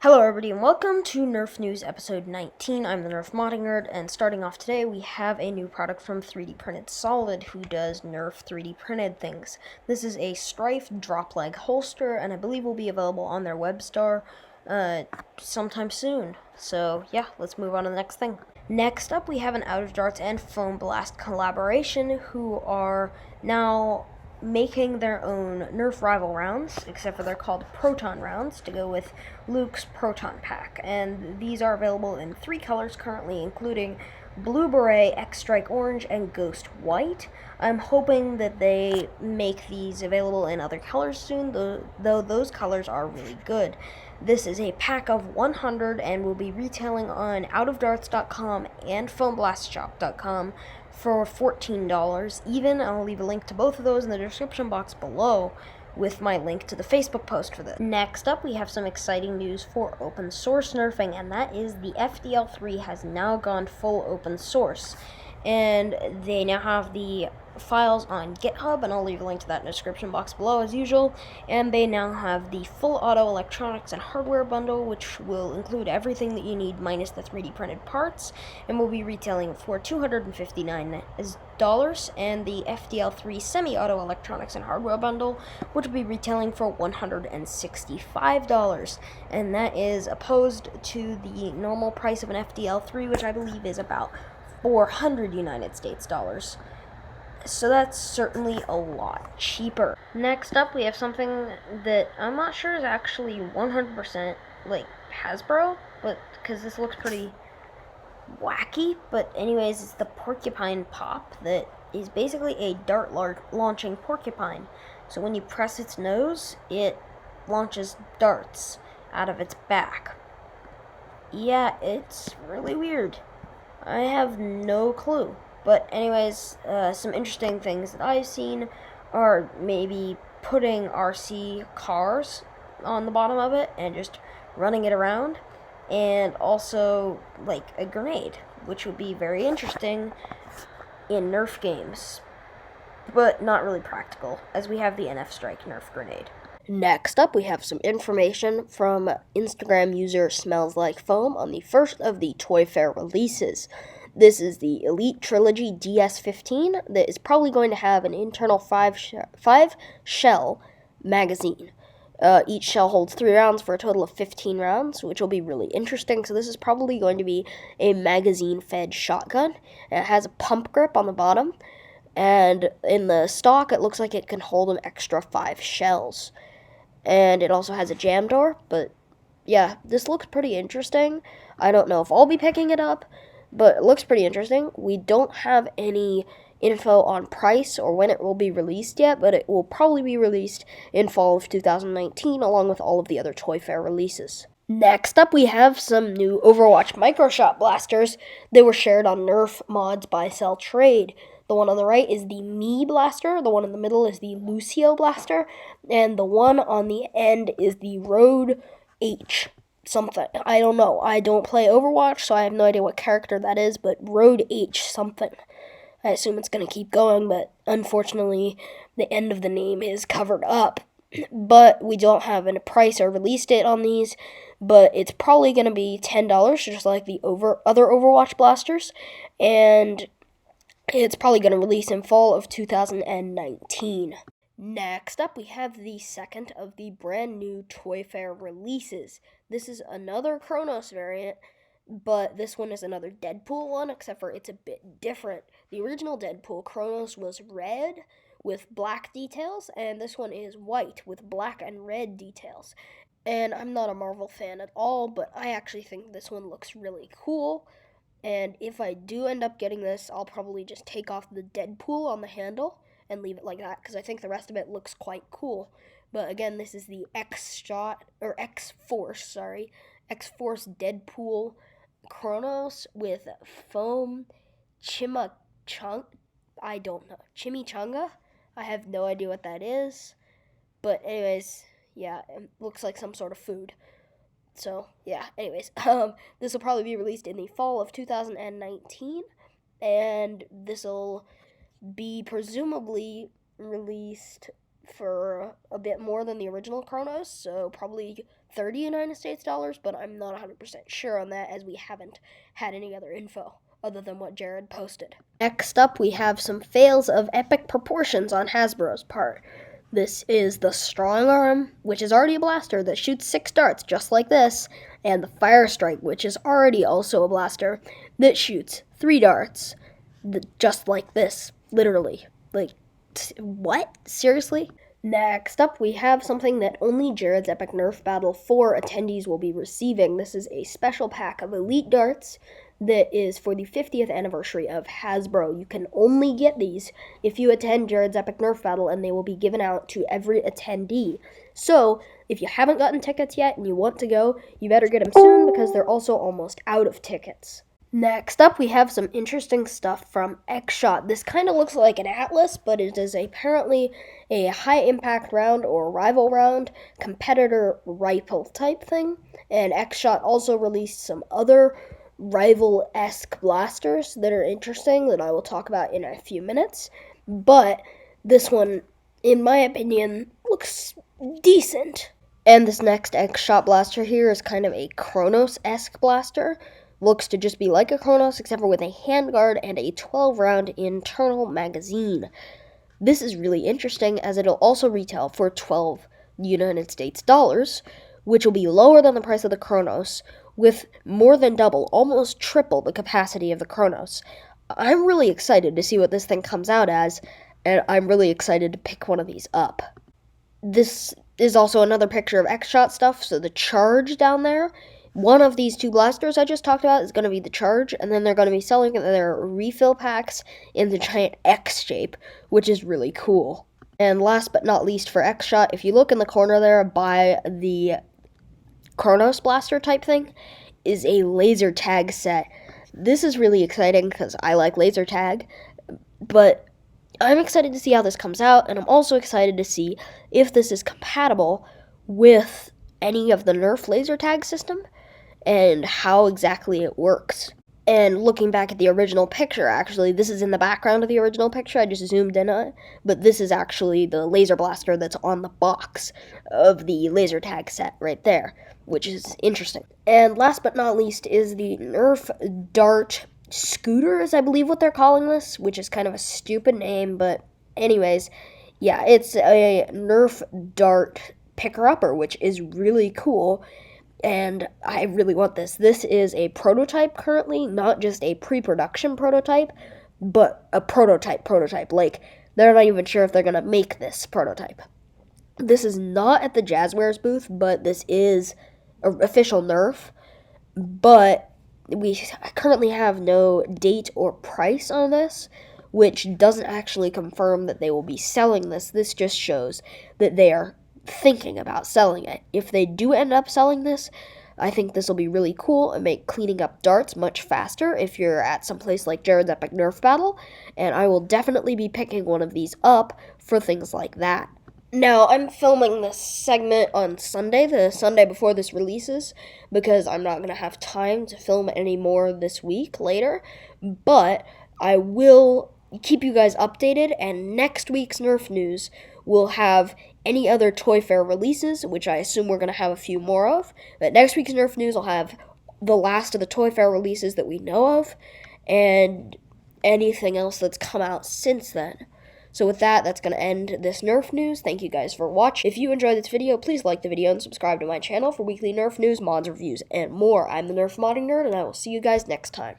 Hello everybody and welcome to Nerf News episode 19. I'm the Nerf Modding Nerd, and starting off today we have a new product from 3D Printed Solid, who does Nerf 3D printed things. This is a Strife drop leg holster, and I believe will be available on their web store sometime soon. So yeah, let's move on to the next thing. Next up we have an Out of Darts and Foam Blast collaboration, who are now making their own Nerf rival rounds, except for they're called Proton rounds, to go with Luke's Proton Pack. And these are available in 3 colors currently, including Blue Beret, X-Strike Orange, and Ghost White. I'm hoping that they make these available in other colors soon, though those colors are really good. This is a pack of 100 and will be retailing on outofdarts.com and foamblastshop.com for $14 even. I'll leave a link to both of those in the description box below with my link to the Facebook post for this. Next up, we have some exciting news for open source nerfing, and that is the FDL3 has now gone full open source. And they now have the files on GitHub, and I'll leave a link to that in the description box below as usual. And they now have the full auto electronics and hardware bundle, which will include everything that you need minus the 3D printed parts, and will be retailing for $259, and the FDL3 semi-auto electronics and hardware bundle, which will be retailing for $165, and that is opposed to the normal price of an FDL3, which I believe is about 400 United States dollars. So that's certainly a lot cheaper. Next up, we have something that I'm not sure is actually 100% like Hasbro, but because this looks pretty wacky. But anyways, it's the Porcupine Pop that is basically a dart launching porcupine. So when you press its nose, it launches darts out of its back. Yeah, it's really weird. I have no clue. But anyways, some interesting things that I've seen are maybe putting RC cars on the bottom of it and just running it around, and also like a grenade, which would be very interesting in Nerf games, but not really practical, as we have the NF Strike Nerf grenade. Next up, we have some information from Instagram user Smells Like Foam on the first of the Toy Fair releases. This is the Elite Trilogy DS15 that is probably going to have an internal 5-shell magazine. Each shell holds 3 rounds for a total of 15 rounds, which will be really interesting. So this is probably going to be a magazine-fed shotgun. It has a pump grip on the bottom, and in the stock, it looks like it can hold an extra 5 shells. And it also has a jam door, but yeah, this looks pretty interesting. I don't know if I'll be picking it up, but it looks pretty interesting. We don't have any info on price or when it will be released yet, but it will probably be released in fall of 2019 along with all of the other Toy Fair releases. Next up, we have some new Overwatch Microshot blasters. They were shared on Nerf Mods Buy Sell Trade. The one on the right is the Me blaster, the one in the middle is the Lucio blaster, and the one on the end is the Road H something. I don't know. I don't play Overwatch, so I have no idea what character that is, but Road H something. I assume it's going to keep going, but unfortunately, the end of the name is covered up. But we don't have a price or release date on these, but it's probably going to be $10, just like the other Overwatch blasters, and it's probably going to release in fall of 2019. Next up, we have the second of the brand new Toy Fair releases. This is another Kronos variant, but this one is another Deadpool one, except for it's a bit different. The original Deadpool Kronos was red with black details, and this one is white with black and red details. And I'm not a Marvel fan at all, but I actually think this one looks really cool. And if I do end up getting this, I'll probably just take off the Deadpool on the handle and leave it like that, because I think the rest of it looks quite cool. But again, this is the X-Force Deadpool Kronos with foam chimichanga. I have no idea what that is. But anyways, yeah, it looks like some sort of food. So, yeah, anyways, this will probably be released in the fall of 2019, and this will be presumably released for a bit more than the original Chronos, so probably 30 United States dollars, but I'm not 100% sure on that as we haven't had any other info other than what Jared posted. Next up, we have some fails of epic proportions on Hasbro's part. This is the Strong Arm, which is already a blaster that shoots 6 darts just like this, and the Fire Strike, which is already also a blaster that shoots 3 darts just like this, literally. Like, what? Seriously? Next up, we have something that only Jared's Epic Nerf Battle 4 attendees will be receiving. This is a special pack of Elite Darts that is for the 50th anniversary of Hasbro. You can only get these if you attend Jared's Epic Nerf Battle, and they will be given out to every attendee. So, if you haven't gotten tickets yet and you want to go, you better get them soon because they're also almost out of tickets. Next up, we have some interesting stuff from X-Shot. This kind of looks like an Atlas, but it is apparently a high-impact round or rival round competitor rifle type thing. And X-Shot also released some other rival-esque blasters that are interesting that I will talk about in a few minutes. But this one, in my opinion, looks decent. And this next X-Shot blaster here is kind of a Chronos-esque blaster. Looks to just be like a Chronos, except for with a handguard and a 12-round internal magazine. This is really interesting, as it'll also retail for 12 United States dollars, which will be lower than the price of the Chronos, with more than double, almost triple the capacity of the Chronos. I'm really excited to see what this thing comes out as, and I'm really excited to pick one of these up. This is also another picture of X-Shot stuff, so the Charge down there. One of these 2 blasters I just talked about is going to be the Charge, and then they're going to be selling their refill packs in the giant X shape, which is really cool. And last but not least for X-Shot, if you look in the corner there by the Chronos blaster type thing, is a laser tag set. This is really exciting because I like laser tag, but I'm excited to see how this comes out, and I'm also excited to see if this is compatible with any of the Nerf laser tag system, and how exactly it works. And looking back at the original picture, actually, this is in the background of the original picture, I just zoomed in on it, but this is actually the laser blaster that's on the box of the laser tag set right there, which is interesting. And last but not least is the Nerf Dart Scooters, I believe what they're calling this, which is kind of a stupid name, but anyways, yeah, it's a Nerf Dart picker-upper, which is really cool. And I really want this. This is a prototype currently, not just a pre-production prototype, but a prototype. Like, they're not even sure if they're going to make this prototype. This is not at the Jazzwares booth, but this is an official Nerf. But we currently have no date or price on this, which doesn't actually confirm that they will be selling this. This just shows that they are thinking about selling it. If they do end up selling this, I think this will be really cool and make cleaning up darts much faster if you're at some place like Jared's Epic Nerf Battle, and I will definitely be picking one of these up for things like that. Now, I'm filming this segment on Sunday, the Sunday before this releases, because I'm not going to have time to film any more this week later, but I will keep you guys updated, and next week's Nerf news will have any other Toy Fair releases, which I assume we're going to have a few more of. But next week's Nerf news will have the last of the Toy Fair releases that we know of, and anything else that's come out since then. So with that, that's going to end this Nerf news. Thank you guys for watching. If you enjoyed this video, please like the video and subscribe to my channel for weekly Nerf news, mods, reviews, and more. I'm the Nerf Modding Nerd, and I will see you guys next time.